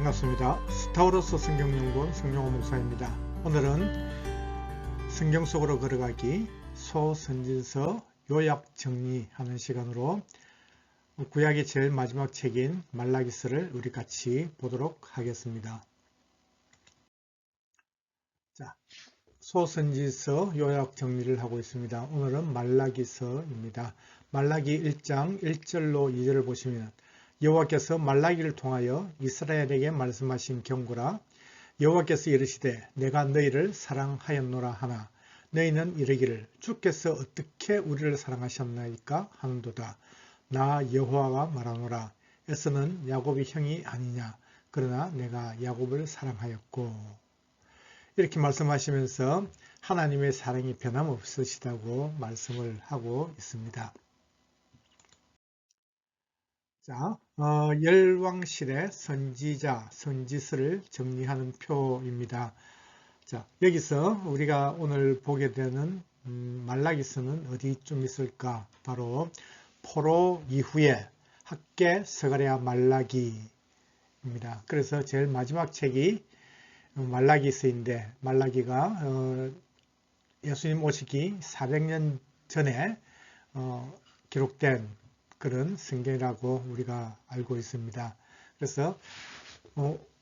반갑습니다. 스타워로스 성경연구원 성령호 목사입니다. 오늘은 성경 속으로 걸어가기 소선지서 요약 정리하는 시간으로 구약의 제일 마지막 책인 말라기서를 우리 같이 보도록 하겠습니다. 자, 소선지서 요약 정리를 하고 있습니다. 오늘은 말라기서입니다. 말라기 1장 1절로 2절을 보시면 여호와께서 말라기를 통하여 이스라엘에게 말씀하신 경고라. 여호와께서 이르시되 내가 너희를 사랑하였노라 하나 너희는 이르기를 주께서 어떻게 우리를 사랑하셨나이까 하는도다. 나 여호와가 말하노라. 에서는 야곱이 형이 아니냐. 그러나 내가 야곱을 사랑하였고. 이렇게 말씀하시면서 하나님의 사랑이 변함없으시다고 말씀을 하고 있습니다. 자, 열왕실의 선지자, 선지서를 정리하는 표입니다. 자, 여기서 우리가 오늘 보게 되는 말라기서는 어디쯤 있을까? 바로 포로 이후에 학개, 스가랴, 말라기입니다. 그래서 제일 마지막 책이 말라기서인데 말라기가 예수님 오시기 400년 전에 기록된 그런 성경이라고 우리가 알고 있습니다. 그래서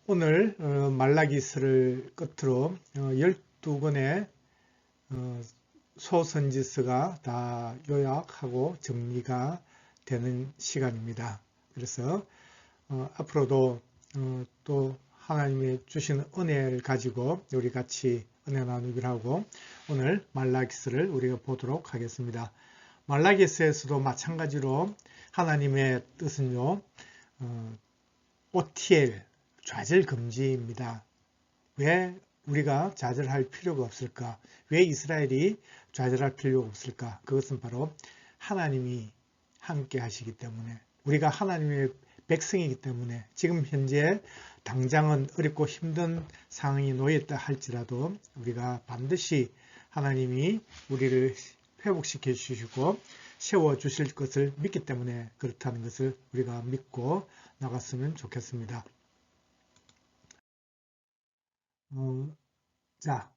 오늘 말라기서를 끝으로 12권의 소선지서가 다 요약하고 정리가 되는 시간입니다. 그래서 앞으로도 또 하나님이 주신 은혜를 가지고 우리 같이 은혜 나누기를 하고 오늘 말라기서를 우리가 보도록 하겠습니다. 말라기서에서도 마찬가지로 하나님의 뜻은요, OTL, 좌절 금지입니다. 왜 우리가 좌절할 필요가 없을까? 왜 이스라엘이 좌절할 필요가 없을까? 그것은 바로 하나님이 함께 하시기 때문에, 우리가 하나님의 백성이기 때문에, 지금 현재 당장은 어렵고 힘든 상황이 놓여있다 할지라도 우리가 반드시 하나님이 우리를 회복시켜 주시고 세워주실 것을 믿기 때문에 그렇다는 것을 우리가 믿고 나갔으면 좋겠습니다. 자,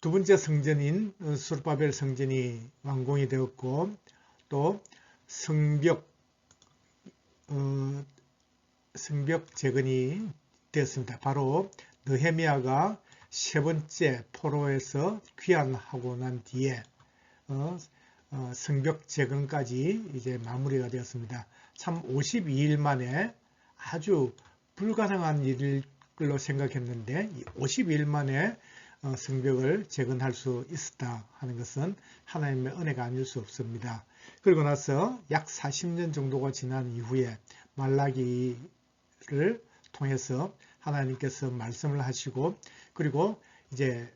두 번째 성전인 스룹바벨 성전이 완공이 되었고 또 성벽 재건이 되었습니다. 바로 느헤미야가 세 번째 포로에서 귀환하고 난 뒤에 성벽 재건까지 이제 마무리가 되었습니다. 참 52일 만에 아주 불가능한 일로 생각했는데 52일 만에 성벽을 재건할 수 있었다 하는 것은 하나님의 은혜가 아닐 수 없습니다. 그리고 나서 약 40년 정도가 지난 이후에 말라기를 통해서 하나님께서 말씀을 하시고 그리고 이제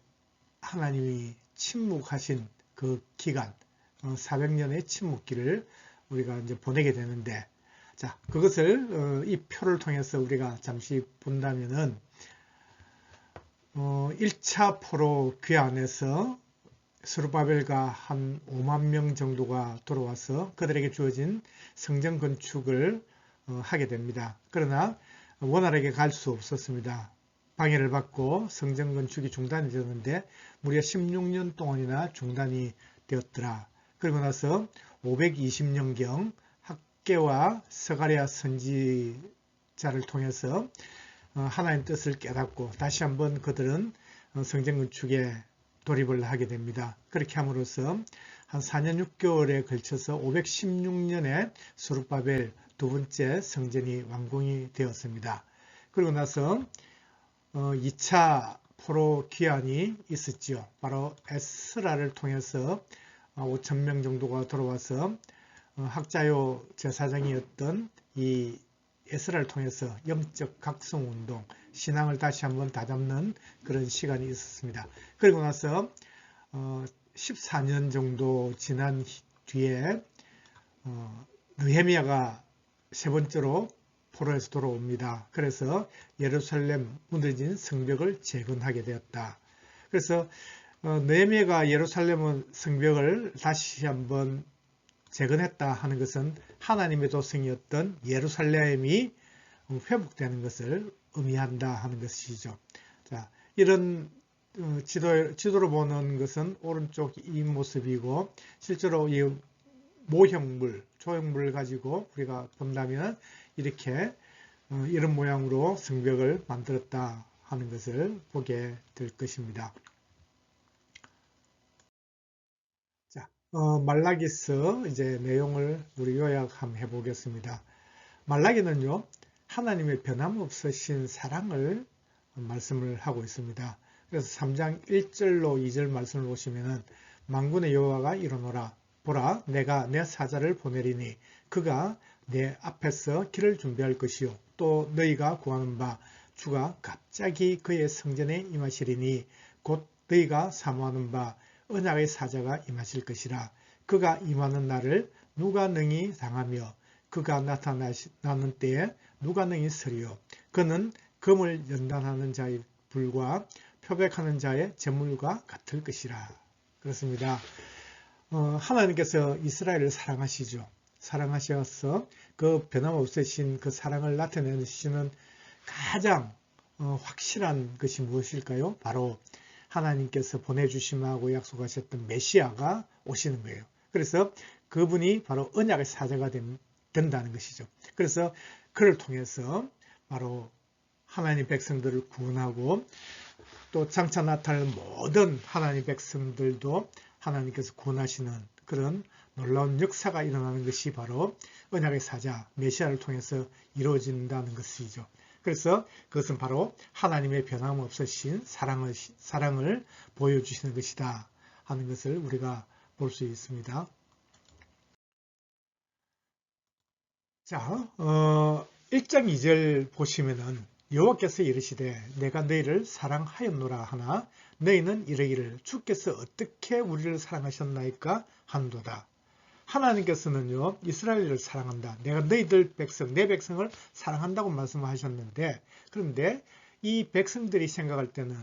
하나님이 침묵하신 그 기간 400년의 침묵기를 우리가 이제 보내게 되는데 자 그것을 이 표를 통해서 우리가 잠시 본다면은 1차 포로 귀환에서 스룹바벨과 한 5만 명 정도가 돌아와서 그들에게 주어진 성전 건축을 하게 됩니다. 그러나 원활하게 갈 수 없었습니다. 방해를 받고 성전 건축이 중단이 되었는데 무려 16년 동안이나 중단이 되었더라. 그리고 나서 520년경 학개와 스가랴 선지자를 통해서 하나님의 뜻을 깨닫고 다시 한번 그들은 성전 건축에 돌입을 하게 됩니다. 그렇게 함으로써 한 4년 6개월에 걸쳐서 516년에 스룹바벨 두 번째 성전이 완공이 되었습니다. 그리고 나서 2차 포로 귀환이 있었죠. 바로 에스라를 통해서 5,000명 정도가 들어와서 학자요 제사장이었던 이 에스라를 통해서 영적 각성운동, 신앙을 다시 한번 다잡는 그런 시간이 있었습니다. 그리고 나서 14년 정도 지난 뒤에 느헤미야가 세 번째로 포로에서 돌아옵니다. 그래서 예루살렘 무너진 성벽을 재건하게 되었다. 그래서 느헤미야가 예루살렘 성벽을 다시 한번 재건했다 하는 것은 하나님의 도성이었던 예루살렘이 회복되는 것을 의미한다 하는 것이죠. 자, 이런 지도로 보는 것은 오른쪽 이 모습이고, 실제로 이 모형물, 조형물을 가지고 우리가 본다면 이렇게 이런 모양으로 성벽을 만들었다 하는 것을 보게 될 것입니다. 자, 말라기서 이제 내용을 우리 요약 한번 해보겠습니다. 말라기는요, 하나님의 변함없으신 사랑을 말씀을 하고 있습니다. 그래서 3장 1절로 2절 말씀을 보시면은 만군의 여호와가 이르노라 보라 내가 내 사자를 보내리니 그가 내 앞에서 길을 준비할 것이요 또 너희가 구하는 바 주가 갑자기 그의 성전에 임하시리니 곧 너희가 사모하는 바 언약의 사자가 임하실 것이라. 그가 임하는 날을 누가 능히 당하며 그가 나타나는 때에 누가 능히 서리요. 그는 금을 연단하는 자의 불과 표백하는 자의 재물과 같을 것이라. 그렇습니다. 하나님께서 이스라엘을 사랑하시죠. 사랑하셔서 그 변함없으신 그 사랑을 나타내시는 가장 확실한 것이 무엇일까요? 바로 하나님께서 보내주심하고 약속하셨던 메시아가 오시는 거예요. 그래서 그분이 바로 언약의 사자가 된다는 것이죠. 그래서 그를 통해서 바로 하나님 백성들을 구원하고 또 장차 나타날 모든 하나님 백성들도 하나님께서 구원하시는 그런 놀라운 역사가 일어나는 것이 바로 언약의 사자 메시아를 통해서 이루어진다는 것이죠. 그래서 그것은 바로 하나님의 변함없으신 사랑을 보여주시는 것이다 하는 것을 우리가 볼 수 있습니다. 자, 1장 2절 보시면은 여호와께서 이르시되 내가 너희를 사랑하였노라 하나 너희는 이르기를 주께서 어떻게 우리를 사랑하셨나이까 한도다. 하나님께서는요 이스라엘을 사랑한다. 내가 너희들 백성 내 백성을 사랑한다고 말씀하셨는데 그런데 이 백성들이 생각할 때는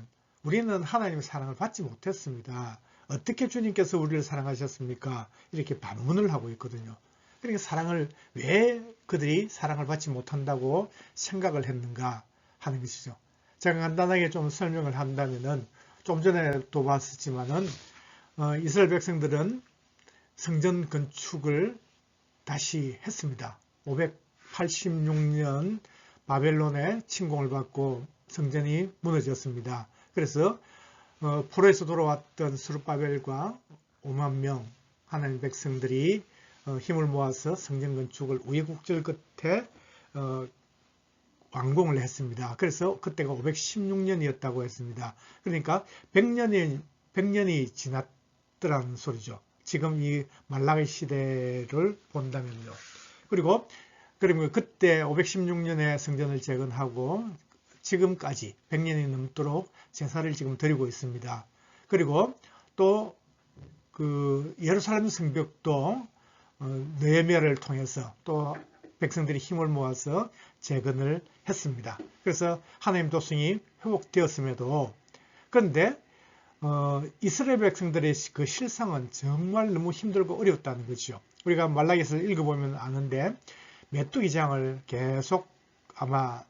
우리는 하나님의 사랑을 받지 못했습니다. 어떻게 주님께서 우리를 사랑하셨습니까? 이렇게 반문을 하고 있거든요. 그러니까 사랑을 왜 그들이 사랑을 받지 못한다고 생각을 했는가 하는 것이죠. 제가 간단하게 좀 설명을 한다면은 좀 전에도 봤었지만은 이스라엘 백성들은 성전 건축을 다시 했습니다. 586년 바벨론의 침공을 받고 성전이 무너졌습니다. 그래서 포로에서 돌아왔던 스룹바벨과 5만 명 하나님 백성들이 힘을 모아서 성전 건축을 우여곡절 끝에 완공을 했습니다. 그래서 그때가 516년이었다고 했습니다. 그러니까 100년이 지났더라는 소리죠. 지금 이 말라기 시대를 본다면요. 그리고 그러면 그때 516년에 성전을 재건하고 지금까지 100년이 넘도록 제사를 지금 드리고 있습니다. 그리고 또 그 예루살렘 성벽도 느헤미야를 통해서 또 백성들이 힘을 모아서 재건을 했습니다. 그래서 하나님 도성이 회복되었음에도 그런데 이스라엘 백성들의 그 실상은 정말 너무 힘들고 어려웠다는 거죠. 우리가 말라기서를 읽어보면 아는데 메뚜기 장을 계속 아마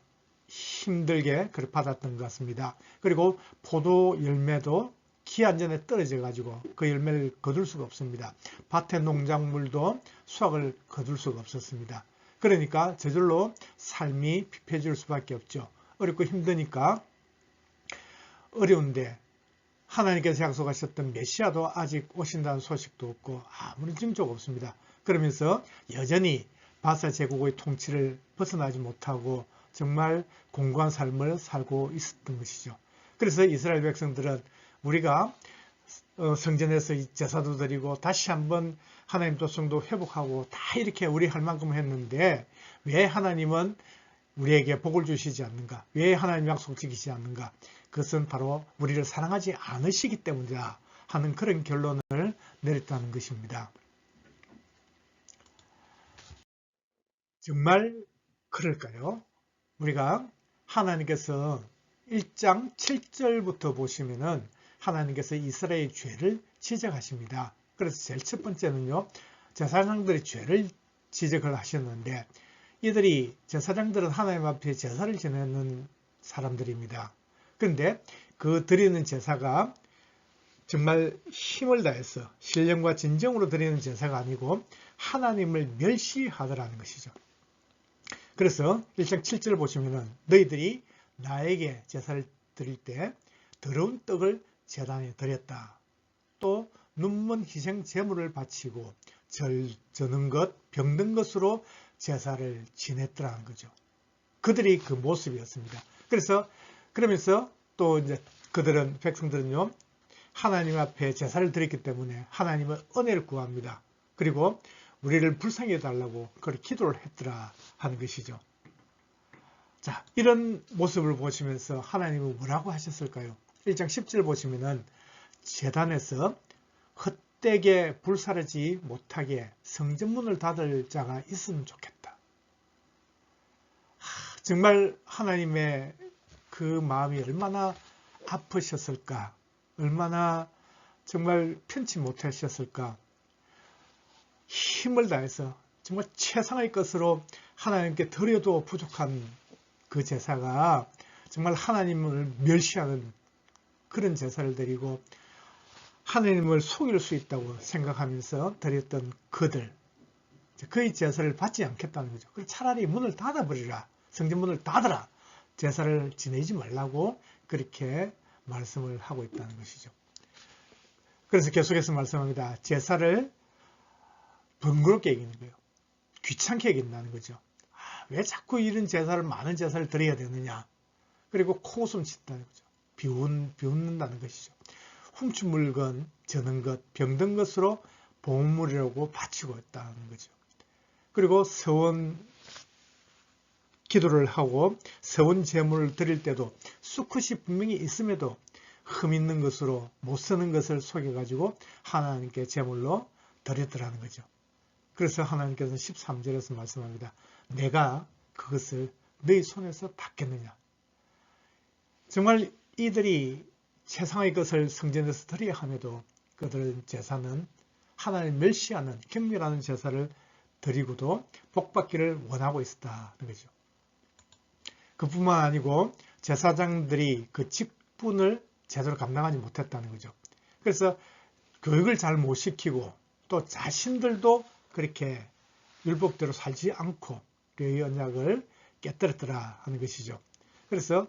힘들게 받았던 것 같습니다. 그리고 포도 열매도 기한 전에 떨어져 가지고 그 열매를 거둘 수가 없습니다. 밭의 농작물도 수확을 거둘 수가 없었습니다. 그러니까 저절로 삶이 피폐해질 수밖에 없죠. 어렵고 힘드니까 어려운데 하나님께서 약속하셨던 메시아도 아직 오신다는 소식도 없고 아무런 징조가 없습니다. 그러면서 여전히 바사 제국의 통치를 벗어나지 못하고 정말 공고한 삶을 살고 있었던 것이죠. 그래서 이스라엘 백성들은 우리가 성전에서 제사도 드리고 다시 한번 하나님 도성도 회복하고 다 이렇게 우리 할 만큼 했는데 왜 하나님은 우리에게 복을 주시지 않는가? 왜 하나님 약속 지키지 않는가? 그것은 바로 우리를 사랑하지 않으시기 때문이다 하는 그런 결론을 내렸다는 것입니다. 정말 그럴까요? 우리가 하나님께서 1장 7절부터 보시면은 하나님께서 이스라엘의 죄를 지적하십니다. 그래서 제일 첫 번째는요, 제사장들의 죄를 지적을 하셨는데 이들이 제사장들은 하나님 앞에 제사를 지내는 사람들입니다. 그런데 그 드리는 제사가 정말 힘을 다해서 신령과 진정으로 드리는 제사가 아니고 하나님을 멸시하더라는 것이죠. 그래서 1장 7절 보시면은 너희들이 나에게 제사를 드릴 때 더러운 떡을 제단에 드렸다. 또 눈먼 희생 제물을 바치고 저는 것, 병든 것으로 제사를 지냈더라는 거죠. 그들이 그 모습이었습니다. 그러면서 또 이제 백성들은요, 하나님 앞에 제사를 드렸기 때문에 하나님의 은혜를 구합니다. 그리고 우리를 불쌍히 해달라고 그렇게 기도를 했더라 하는 것이죠. 자, 이런 모습을 보시면서 하나님은 뭐라고 하셨을까요? 1장 10절 보시면은 제단에서 헛되게 불사르지 못하게 성전문을 닫을 자가 있으면 좋겠다. 정말 하나님의 그 마음이 얼마나 아프셨을까, 얼마나 정말 편치 못하셨을까. 힘을 다해서 정말 최상의 것으로 하나님께 드려도 부족한 그 제사가 정말 하나님을 멸시하는 그런 제사를 드리고 하나님을 속일 수 있다고 생각하면서 드렸던 그들, 그의 제사를 받지 않겠다는 거죠. 그래서 차라리 문을 닫아버리라, 성전문을 닫아라, 제사를 지내지 말라고 그렇게 말씀을 하고 있다는 것이죠. 그래서 계속해서 말씀합니다. 제사를 번거롭게 여기는 거예요. 귀찮게 여긴다는 거죠. 왜 자꾸 이런 제사를, 많은 제사를 드려야 되느냐. 그리고 코웃음 친다는 거죠. 비웃는다는 것이죠. 훔친 물건, 저는 것, 병든 것으로 보물이라고 바치고 있다는 거죠. 그리고 서원 기도를 하고 서원 제물을 드릴 때도 수컷이 분명히 있음에도 흠 있는 것으로 못 쓰는 것을 속여가지고 하나님께 제물로 드렸더라는 거죠. 그래서 하나님께서 13절에서 말씀합니다. 내가 그것을 너희 손에서 닦겠느냐. 정말 이들이 최상의 것을 성전에서 드려야 함에도 그들은 제사는 하나님 멸시하는 경멸하는 제사를 드리고도 복받기를 원하고 있었다는 거죠. 그뿐만 아니고 제사장들이 그 직분을 제대로 감당하지 못했다는 거죠. 그래서 교육을 잘 못 시키고 또 자신들도 그렇게 율법대로 살지 않고 레위 언약을 깨뜨렸더라 하는 것이죠. 그래서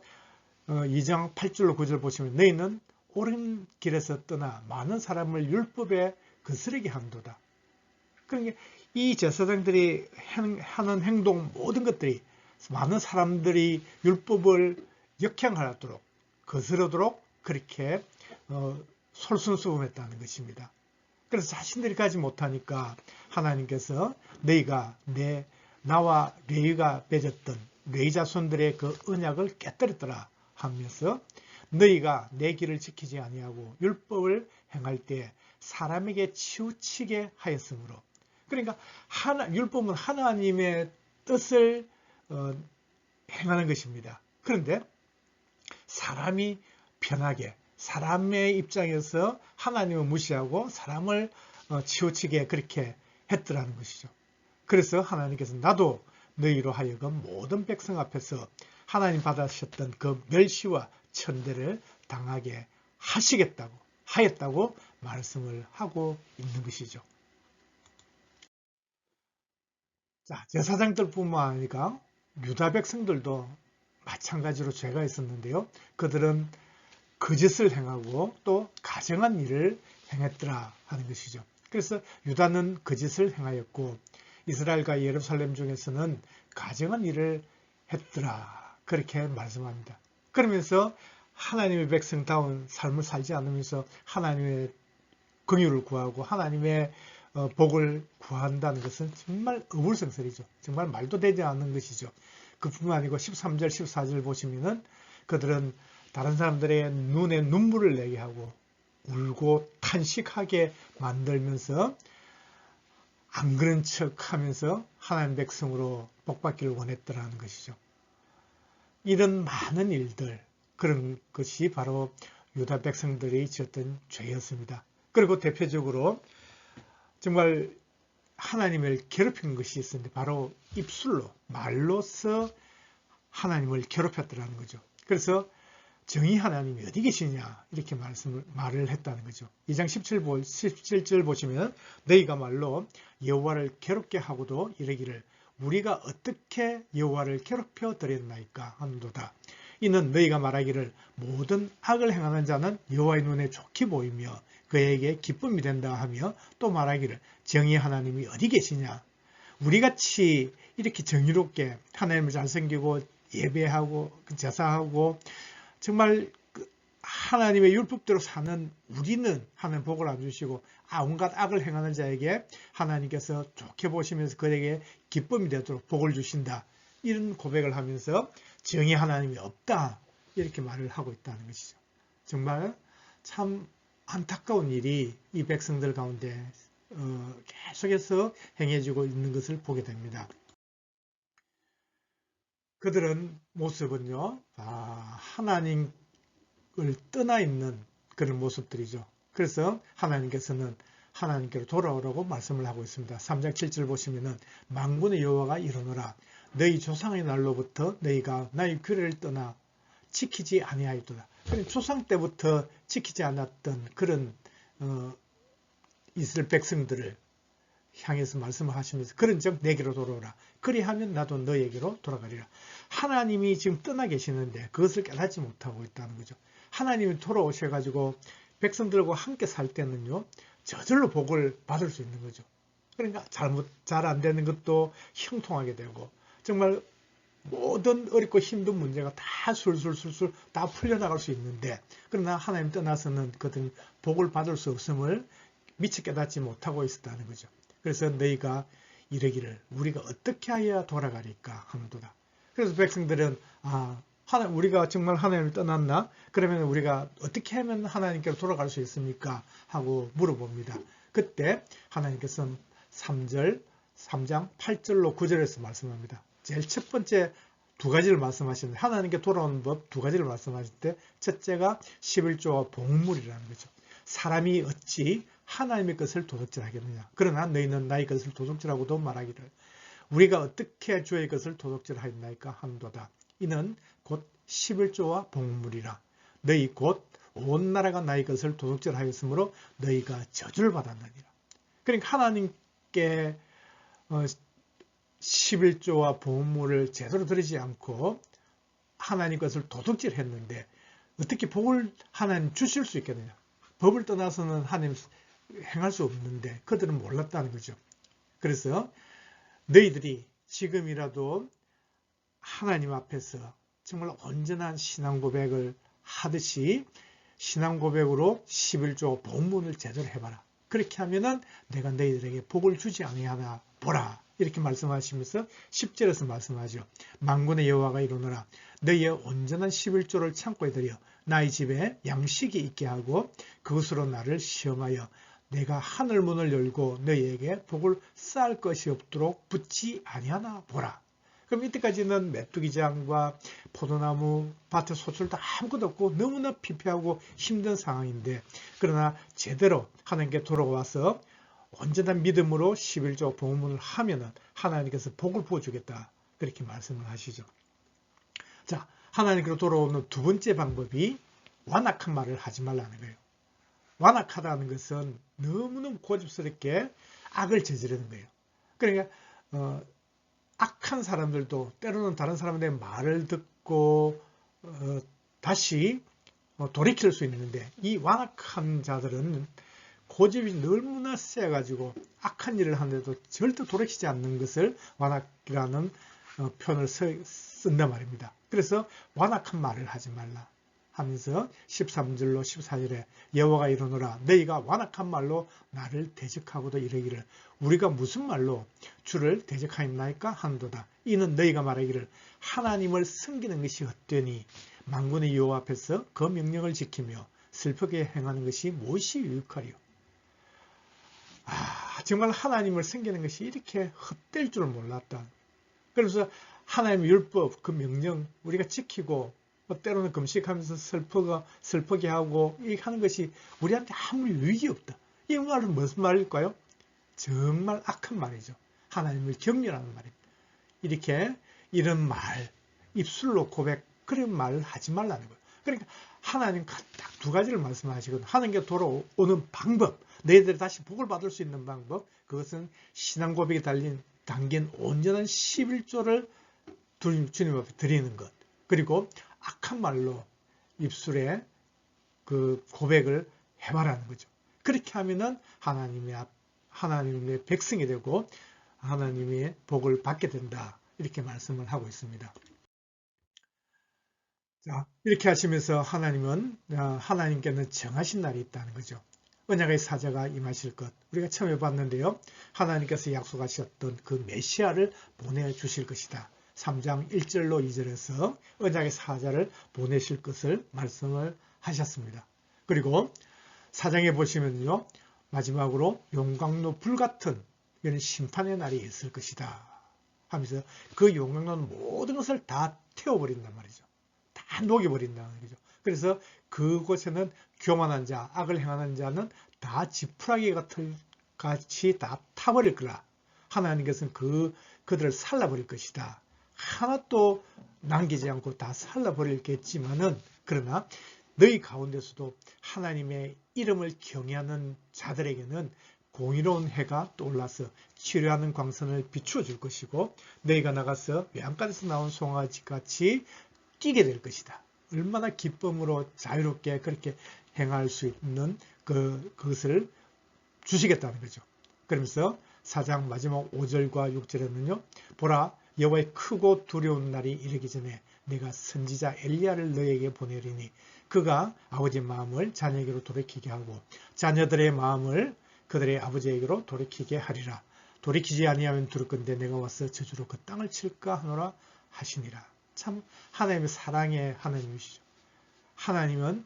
2장 8절로 9절 보시면 너희는 옳은 길에서 떠나 많은 사람을 율법에 거스르게 한도다. 그러니까 이 제사장들이 하는 행동 모든 것들이 많은 사람들이 율법을 역행하도록 거스르도록 그렇게 솔선수범했다는 것입니다. 그래서 자신들이 가지 못하니까 하나님께서 너희가 나와 레위가 맺었던 레위 자손들의 그 언약을 깨뜨렸더라 하면서 너희가 내 길을 지키지 아니하고 율법을 행할 때 사람에게 치우치게 하였으므로, 그러니까 율법은 하나님의 뜻을 행하는 것입니다. 그런데 사람이 편하게 사람의 입장에서 하나님을 무시하고 사람을 치우치게 그렇게 했더라는 것이죠. 그래서 하나님께서 나도 너희로 하여금 모든 백성 앞에서 하나님 받으셨던 그 멸시와 천대를 당하게 하였다고 말씀을 하고 있는 것이죠. 자, 제사장들뿐만 아니라 유다 백성들도 마찬가지로 죄가 있었는데요. 그들은 거짓을 행하고 또 가증한 일을 행했더라 하는 것이죠. 그래서 유다는 거짓을 행하였고 이스라엘과 예루살렘 중에서는 가증한 일을 했더라 그렇게 말씀합니다. 그러면서 하나님의 백성다운 삶을 살지 않으면서 하나님의 긍휼을 구하고 하나님의 복을 구한다는 것은 정말 어불성설이죠. 정말 말도 되지 않는 것이죠. 그뿐만 아니고 13절 14절 보시면은 그들은 다른 사람들의 눈에 눈물을 내게 하고 울고 탄식하게 만들면서 안 그런 척 하면서 하나님 백성으로 복받기를 원했더라는 것이죠. 이런 많은 일들, 그런 것이 바로 유다 백성들이 지었던 죄였습니다. 그리고 대표적으로 정말 하나님을 괴롭힌 것이 있었는데 바로 입술로, 말로서 하나님을 괴롭혔더라는 거죠. 그래서 정의 하나님이 어디 계시냐 이렇게 말을 했다는 거죠. 2장 17절 보시면 너희가 말로 여호와를 괴롭게 하고도 이르기를 우리가 어떻게 여호와를 괴롭혀 드렸나이까 하는도다. 이는 너희가 말하기를 모든 악을 행하는 자는 여호와의 눈에 좋게 보이며 그에게 기쁨이 된다 하며 또 말하기를 정의 하나님이 어디 계시냐. 우리같이 이렇게 정의롭게 하나님을 잘 섬기고 예배하고 제사하고 정말 하나님의 율법대로 사는 우리는 하나님 복을 안 주시고 온갖 악을 행하는 자에게 하나님께서 좋게 보시면서 그에게 기쁨이 되도록 복을 주신다. 이런 고백을 하면서 정의 하나님이 없다. 이렇게 말을 하고 있다는 것이죠. 정말 참 안타까운 일이 이 백성들 가운데 계속해서 행해지고 있는 것을 보게 됩니다. 그들은 모습은요, 하나님을 떠나 있는 그런 모습들이죠. 그래서 하나님께서는 하나님께로 돌아오라고 말씀을 하고 있습니다. 3장 7절 보시면은 만군의 여호와가 이르노라 너희 조상의 날로부터 너희가 나의 규례를 떠나 지키지 아니하였도다. 조상 때부터 지키지 않았던 그런 이스라엘 백성들을 향해서 말씀을 하시면서 그런즉 내게로 돌아오라. 그리하면 나도 너에게로 돌아가리라. 하나님이 지금 떠나 계시는데 그것을 깨닫지 못하고 있다는 거죠. 하나님이 돌아오셔가지고 백성들과 함께 살 때는요. 저절로 복을 받을 수 있는 거죠. 그러니까 잘 안 되는 것도 형통하게 되고 정말 모든 어렵고 힘든 문제가 다 술술술술 다 풀려나갈 수 있는데 그러나 하나님 떠나서는 그들은 복을 받을 수 없음을 미처 깨닫지 못하고 있었다는 거죠. 그래서 너희가 이르기를 우리가 어떻게 하여야 돌아가리까 하는도다. 그래서 백성들은 우리가 정말 하나님을 떠났나? 그러면 우리가 어떻게 하면 하나님께로 돌아갈 수 있습니까? 하고 물어봅니다. 그때 하나님께서는 3장 8절로 9절에서 말씀합니다. 제일 첫 번째 두 가지를 말씀하시는데 하나님께 돌아오는 법 두 가지를 말씀하실 때 첫째가 11조와 복물이라는 거죠. 사람이 어찌 하나님의 것을 도둑질하겠느냐. 그러나 너희는 나의 것을 도둑질하고도 말하기를 우리가 어떻게 주의 것을 도둑질하였나이까 하는도다. 이는 곧 11조와 복물이라. 너희 곧 온 나라가 나의 것을 도둑질하였으므로 너희가 저주를 받았느니라. 그러니까 하나님께 11조와 복물을 제대로 드리지 않고 하나님 것을 도둑질했는데 어떻게 복을 하나님 주실 수 있겠느냐. 법을 떠나서는 하나님 행할 수 없는데 그들은 몰랐다는 거죠. 그래서 너희들이 지금이라도 하나님 앞에서 정말 온전한 신앙 고백을 하듯이 신앙 고백으로 11조 본문을 제대로 해봐라. 그렇게 하면은 내가 너희들에게 복을 주지 아니하나 보라. 이렇게 말씀하시면서 10절에서 말씀하죠. 만군의 여호와가 이르노라 너희의 온전한 11조를 창고에 들여 나의 집에 양식이 있게 하고 그것으로 나를 시험하여 내가 하늘 문을 열고 너희에게 복을 쌓을 것이 없도록 붙지 아니하나 보라. 그럼 이때까지는 메뚜기장과 포도나무 밭에 소출도 아무것도 없고 너무나 피폐하고 힘든 상황인데 그러나 제대로 하나님께 돌아와서 온전한 믿음으로 11조 복문을 하면은 하나님께서 복을 부어주겠다. 그렇게 말씀을 하시죠. 자, 하나님께로 돌아오는 두 번째 방법이 완악한 말을 하지 말라는 거예요. 완악하다는 것은 너무너무 고집스럽게 악을 저지르는 거예요. 그러니까 악한 사람들도 때로는 다른 사람들의 말을 듣고 다시 돌이킬 수 있는데 이 완악한 자들은 고집이 너무나 세가지고 악한 일을 하는데도 절대 돌이키지 않는 것을 완악이라는 표현을 쓴단 말입니다. 그래서 완악한 말을 하지 말라 하면서 13절로 14절에 여호와가 이르노라 너희가 완악한 말로 나를 대적하고도 이르기를 우리가 무슨 말로 주를 대적하였나이까 하는도다. 이는 너희가 말하기를 하나님을 섬기는 것이 헛되니 만군의 여호와 앞에서 그 명령을 지키며 슬프게 행하는 것이 무엇이 유익하리요. 정말 하나님을 섬기는 것이 이렇게 헛될 줄 몰랐다. 그래서 하나님의 율법 그 명령 우리가 지키고 때로는 금식하면서 슬프게 하고 이렇게 하는 것이 우리한테 아무 유익이 없다. 이 말은 무슨 말일까요? 정말 악한 말이죠. 하나님을 경멸하는 말입니다. 이렇게 이런 말 입술로 고백할 그런 말을 하지 말라는 거예요. 그러니까 하나님 딱 두 가지를 말씀하시거든요. 하나님께 돌아오는 방법, 너희들이 다시 복을 받을 수 있는 방법, 그것은 신앙 고백에 담긴 온전한 11조를 주님 앞에 드리는 것, 그리고 악한 말로 입술에 그 고백을 해봐라는 거죠. 그렇게 하면은 하나님의 백성이 되고 하나님의 복을 받게 된다, 이렇게 말씀을 하고 있습니다. 자, 이렇게 하시면서 하나님께는 정하신 날이 있다는 거죠. 언약의 사자가 임하실 것, 우리가 처음에 봤는데요. 하나님께서 약속하셨던 그 메시아를 보내주실 것이다. 3장 1절로 2절에서 언약의 사자를 보내실 것을 말씀을 하셨습니다. 그리고 4장에 보시면요, 마지막으로 용광로 불같은 이런 심판의 날이 있을 것이다 하면서 그 용광로는 모든 것을 다 태워버린단 말이죠. 다 녹여버린다는 거죠. 그래서 그곳에는 교만한 자, 악을 행하는 자는 다 지푸라기 같이 다 타버릴 거라. 하나님께서는 그들을 살라버릴 것이다. 하나도 남기지 않고 다 살라버리겠지만은, 그러나 너희 가운데서도 하나님의 이름을 경외하는 자들에게는 공의로운 해가 떠올라서 치료하는 광선을 비추어 줄 것이고, 너희가 나가서 외양간에서 나온 송아지같이 뛰게 될 것이다. 얼마나 기쁨으로 자유롭게 그렇게 행할 수 있는 그것을 주시겠다는 거죠. 그러면서 4장 마지막 5절과 6절에는요. 보라, 여호와의 크고 두려운 날이 이르기 전에 내가 선지자 엘리야를 너에게 보내리니 그가 아버지의 마음을 자녀에게로 돌이키게 하고 자녀들의 마음을 그들의 아버지에게로 돌이키게 하리라. 돌이키지 아니하면 두를 건데 내가 와서 저주로 그 땅을 칠까 하노라 하시니라. 참 하나님의 사랑의 하나님이시죠. 하나님은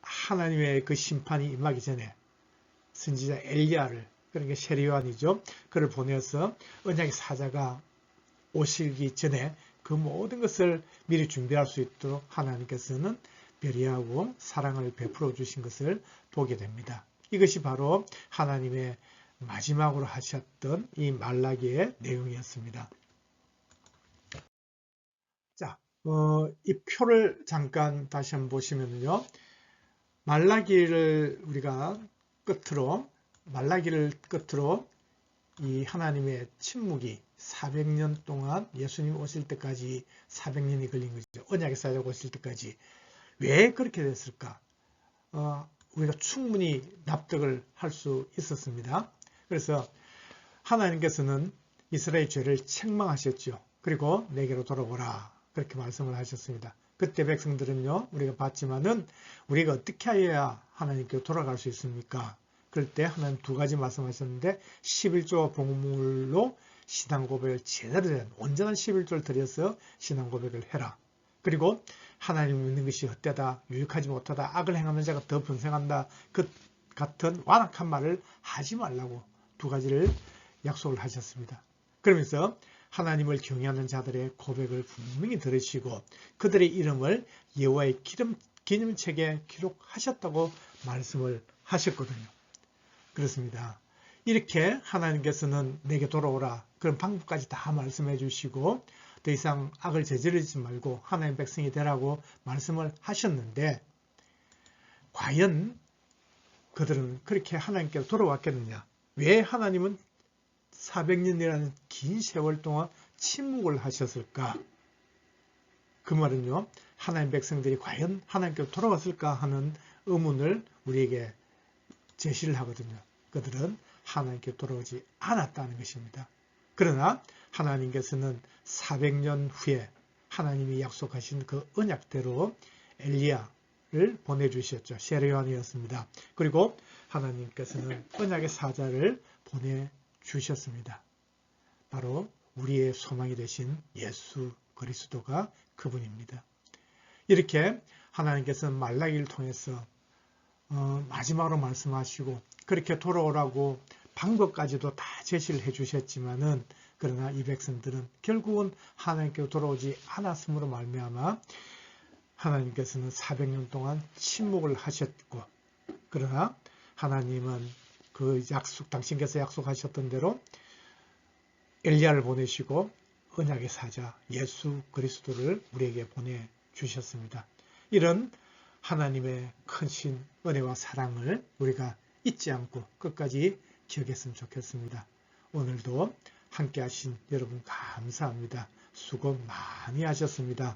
하나님의 그 심판이 임하기 전에 선지자 엘리야를, 그러니까 세례요한이죠, 그를 보내서 언약의 사자가 오시기 전에 그 모든 것을 미리 준비할 수 있도록 하나님께서는 배려하고 사랑을 베풀어 주신 것을 보게 됩니다. 이것이 바로 하나님의 마지막으로 하셨던 이 말라기의 내용이었습니다. 자, 이 표를 잠깐 다시 한번 보시면요. 말라기를 끝으로 이 하나님의 침묵이 400년 동안 예수님 오실 때까지 400년이 걸린 거죠. 언약의 사자가 오실 때까지. 왜 그렇게 됐을까? 우리가 충분히 납득을 할 수 있었습니다. 그래서 하나님께서는 이스라엘 죄를 책망하셨죠. 그리고 내게로 돌아오라, 그렇게 말씀을 하셨습니다. 그때 백성들은요, 우리가 봤지만은 우리가 어떻게 해야 하나님께 돌아갈 수 있습니까? 그럴 때 하나님 두 가지 말씀하셨는데 11조 봉물로 신앙 고백을 제대로 된 온전한 11조를 드려서 신앙 고백을 해라. 그리고 하나님 믿는 것이 헛되다, 유익하지 못하다, 악을 행하는 자가 더 번성한다, 그 같은 완악한 말을 하지 말라고 두 가지를 약속을 하셨습니다. 그러면서 하나님을 경외하는 자들의 고백을 분명히 들으시고 그들의 이름을 여호와의 기념책에 기록하셨다고 말씀을 하셨거든요. 그렇습니다. 이렇게 하나님께서는 내게 돌아오라, 그런 방법까지 다 말씀해 주시고 더 이상 악을 저지르지 말고 하나님의 백성이 되라고 말씀을 하셨는데, 과연 그들은 그렇게 하나님께 돌아왔겠느냐? 왜 하나님은 400년이라는 긴 세월 동안 침묵을 하셨을까? 그 말은요, 하나님 백성들이 과연 하나님께 돌아왔을까 하는 의문을 우리에게 제시를 하거든요. 그들은 하나님께 돌아오지 않았다는 것입니다. 그러나 하나님께서는 400년 후에 하나님이 약속하신 그 언약대로 엘리야를 보내주셨죠. 세례요한이었습니다. 그리고 하나님께서는 언약의 사자를 보내주셨습니다. 바로 우리의 소망이 되신 예수 그리스도가 그분입니다. 이렇게 하나님께서는 말라기를 통해서 마지막으로 말씀하시고 그렇게 돌아오라고 방법까지도 다 제시를 해주셨지만은, 그러나 이 백성들은 결국은 하나님께 돌아오지 않았으므로 말미암아 하나님께서는 400년 동안 침묵을 하셨고, 그러나 하나님은 그 당신께서 약속하셨던 대로 엘리야를 보내시고 언약의 사자 예수 그리스도를 우리에게 보내주셨습니다. 이런 하나님의 크신 은혜와 사랑을 우리가 잊지 않고 끝까지 기억했으면 좋겠습니다. 오늘도 함께 하신 여러분 감사합니다. 수고 많이 하셨습니다.